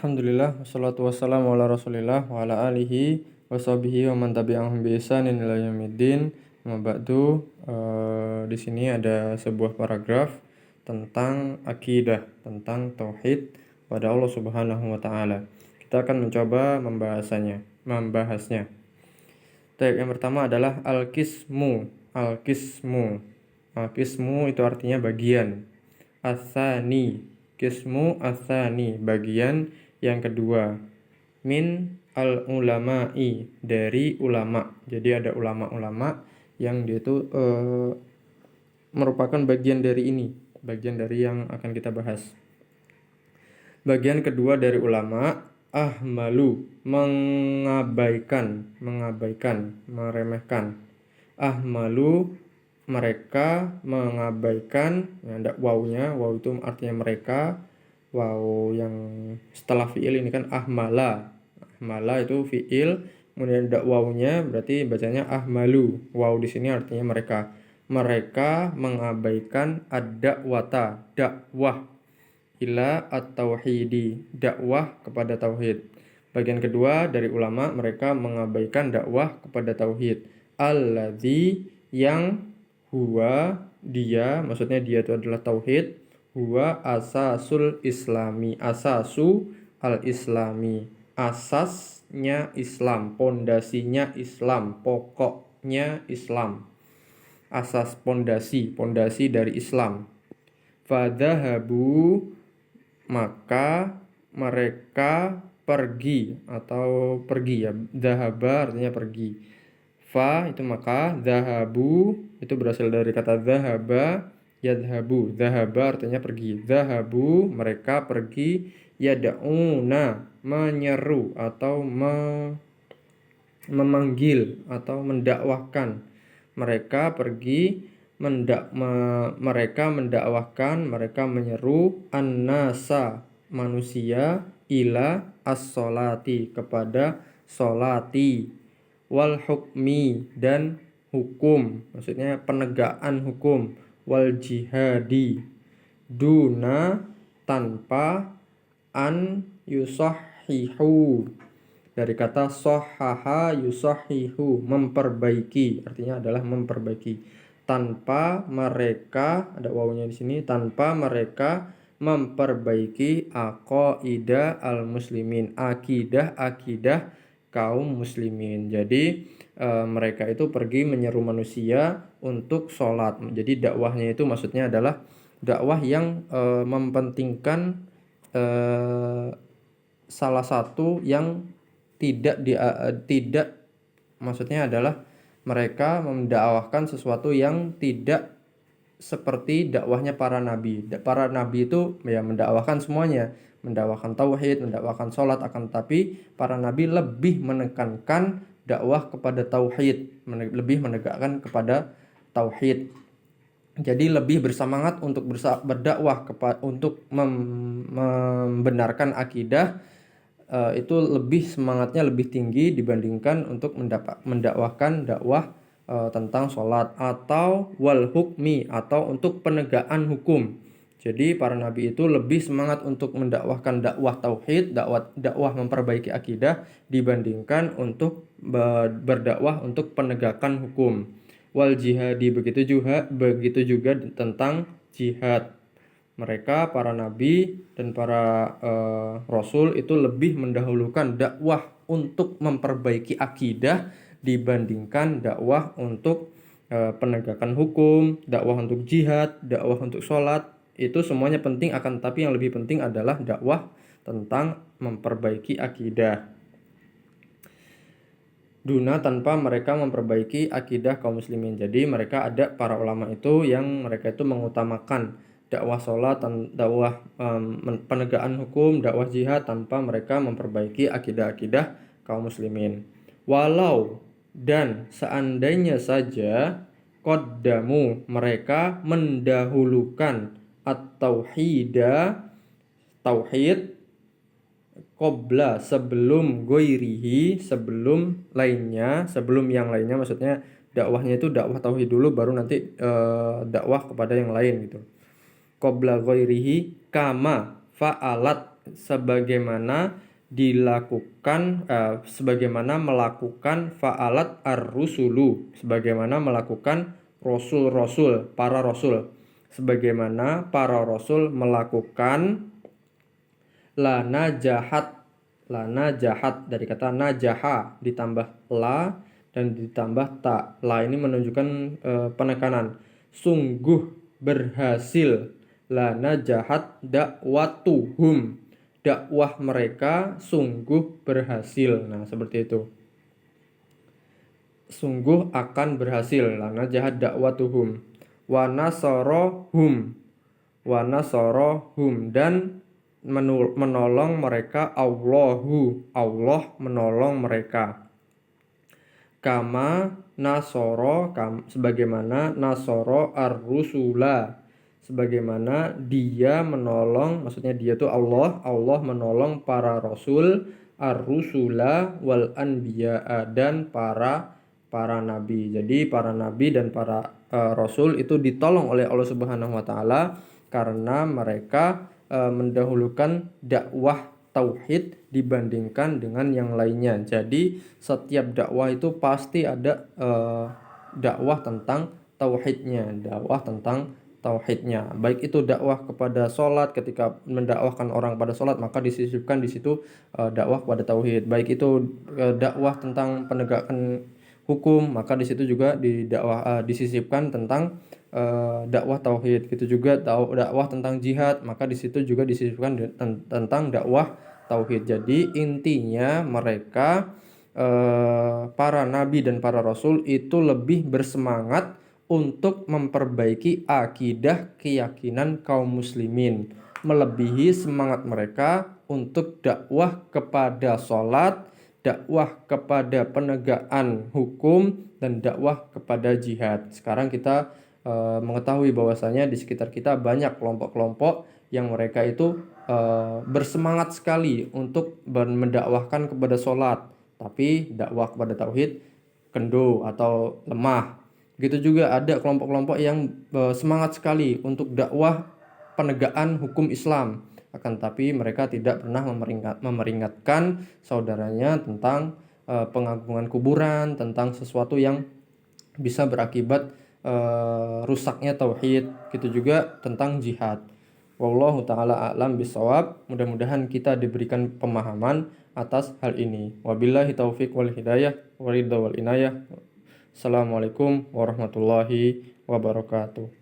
Alhamdulillah, wassalatu wassalamu ala rasulillah wa ala alihi wa sahbihi wa man tabi'ahum bi ihsanin ila yaumiddin. Amma ba'du, di sini ada sebuah paragraf tentang akidah, tentang tauhid pada Allah Subhanahu wa taala. Kita akan mencoba membahasnya. Baik, yang pertama adalah al-qismu. Al-qismu. Al-qismu itu artinya bagian. Asani, qismu asani, bagian yang kedua. Min al-ulama'i, dari ulama. Jadi ada ulama-ulama yang dia itu merupakan bagian dari ini, bagian dari yang akan kita bahas. Bagian kedua dari ulama, ahmalu, mengabaikan, meremehkan. Ahmalu, mereka mengabaikan, ada wawunya, waw itu artinya mereka. Waw yang setelah fiil ini kan ahmala itu fiil, kemudian ada wawunya berarti bacanya ahmalu. Waw di sini artinya mereka mengabaikan ad-da'wata, dakwah, ila at-tauhidi, dakwah kepada tauhid. Bagian kedua dari ulama, mereka mengabaikan dakwah kepada tauhid. Alladzi, yang huwa, dia, maksudnya dia itu adalah tauhid. Huwa asasul islami, asasu al-islami, asasnya Islam, pondasinya Islam, pokoknya Islam. Asas, pondasi dari Islam. Fadhahabu, maka mereka pergi atau pergi ya. Dhahaba artinya pergi. Fa itu maka, dhahabu itu berasal dari kata dhahaba, yadhabu. Dhahaba artinya pergi. Dhahabu, mereka pergi. Yada'una, menyeru atau memanggil atau mendakwahkan. Mereka pergi mereka mendakwahkan, mereka menyeru an-nasa, manusia, ila as-sholati, kepada sholati, wal hukmi, dan hukum, maksudnya penegakan hukum, wal jihadi, duna, tanpa, an yusahihu, dari kata sohaha yusahihu, memperbaiki, artinya adalah memperbaiki. Tanpa mereka, ada wawunya di sini, tanpa mereka memperbaiki aqaidah al-muslimin, akidah kaum muslimin. Jadi mereka itu pergi menyeru manusia untuk sholat. Jadi dakwahnya itu maksudnya adalah dakwah yang mempentingkan salah satu yang tidak maksudnya adalah mereka mendakwahkan sesuatu yang tidak seperti dakwahnya para nabi. Para nabi itu ya mendakwahkan semuanya, mendakwahkan tauhid, mendakwahkan sholat, akan tetapi para nabi lebih menekankan dakwah kepada tauhid, lebih menegakkan kepada tauhid. Jadi lebih bersemangat untuk berdakwah untuk membenarkan akidah. Itu lebih semangatnya lebih tinggi dibandingkan untuk mendakwahkan dakwah tentang sholat atau wal hukmi, atau untuk penegakan hukum. Jadi para nabi itu lebih semangat untuk mendakwahkan dakwah tauhid, dakwah memperbaiki akidah, dibandingkan untuk berdakwah untuk penegakan hukum. Wal jihadi, begitu juga tentang jihad. Mereka, para nabi dan para rasul itu lebih mendahulukan dakwah untuk memperbaiki akidah dibandingkan dakwah untuk penegakan hukum, dakwah untuk jihad, dakwah untuk sholat. Itu semuanya penting, akan tapi yang lebih penting adalah dakwah tentang memperbaiki akidah. Duna, tanpa mereka memperbaiki akidah kaum muslimin. Jadi mereka ada para ulama itu yang mereka itu mengutamakan dakwah sholat, dakwah penegakan hukum, dakwah jihad tanpa mereka memperbaiki akidah-akidah kaum muslimin. Walau, dan seandainya saja, qaddamu, mereka mendahulukan at-tauhida, tauhid, qabla, sebelum goirihi, sebelum yang lainnya, maksudnya dakwahnya itu dakwah tauhid dulu baru nanti dakwah kepada yang lain gitu. Qabla ghairihi, kama fa'alat, sebagaimana melakukan fa'alat ar-rusulu, sebagaimana melakukan rasul-rasul, para rasul, sebagaimana para rasul melakukan. Lana jahat dari kata najaha ditambah la dan ditambah ta. La ini menunjukkan penekanan. Sungguh berhasil. Lana jahat dakwatuhum, dakwah mereka sungguh berhasil. Nah, seperti itu. Sungguh akan berhasil. Lana jahat dakwatuhum. Wa nasorohum. Wa nasorohum, dan menolong mereka. Allah menolong mereka. Kama nasoro, sebagaimana nasoro ar-rusula, sebagaimana dia menolong, maksudnya dia tuh Allah menolong para rasul, ar-rusula wal anbiya, dan para nabi. Jadi para nabi dan para rasul itu ditolong oleh Allah Subhanahu wa taala karena mereka mendahulukan dakwah tauhid dibandingkan dengan yang lainnya. Jadi setiap dakwah itu pasti ada dakwah tentang tauhidnya, baik itu dakwah kepada sholat, ketika mendakwahkan orang pada sholat maka disisipkan di situ dakwah kepada tauhid. Baik itu dakwah tentang penegakan hukum, maka di situ juga disisipkan tentang dakwah tauhid. Gitu juga dakwah tentang jihad, maka di situ juga disisipkan tentang dakwah tauhid. Jadi intinya mereka para nabi dan para rasul itu lebih bersemangat untuk memperbaiki akidah keyakinan kaum muslimin, melebihi semangat mereka untuk dakwah kepada sholat, dakwah kepada penegakan hukum, dan dakwah kepada jihad. Sekarang kita mengetahui bahwasanya di sekitar kita banyak kelompok-kelompok yang mereka itu bersemangat sekali untuk mendakwahkan kepada sholat, tapi dakwah kepada tauhid kendo atau lemah. Begitu juga ada kelompok-kelompok yang semangat sekali untuk dakwah penegakan hukum Islam, akan tapi mereka tidak pernah memperingatkan saudaranya tentang pengagungan kuburan, tentang sesuatu yang bisa berakibat rusaknya tauhid. Gitu juga tentang jihad. Wallahu ta'ala a'lam bisawab. Mudah-mudahan kita diberikan pemahaman atas hal ini. Wabillahi taufiq wal hidayah waridha wal inayah. Assalamualaikum warahmatullahi wabarakatuh.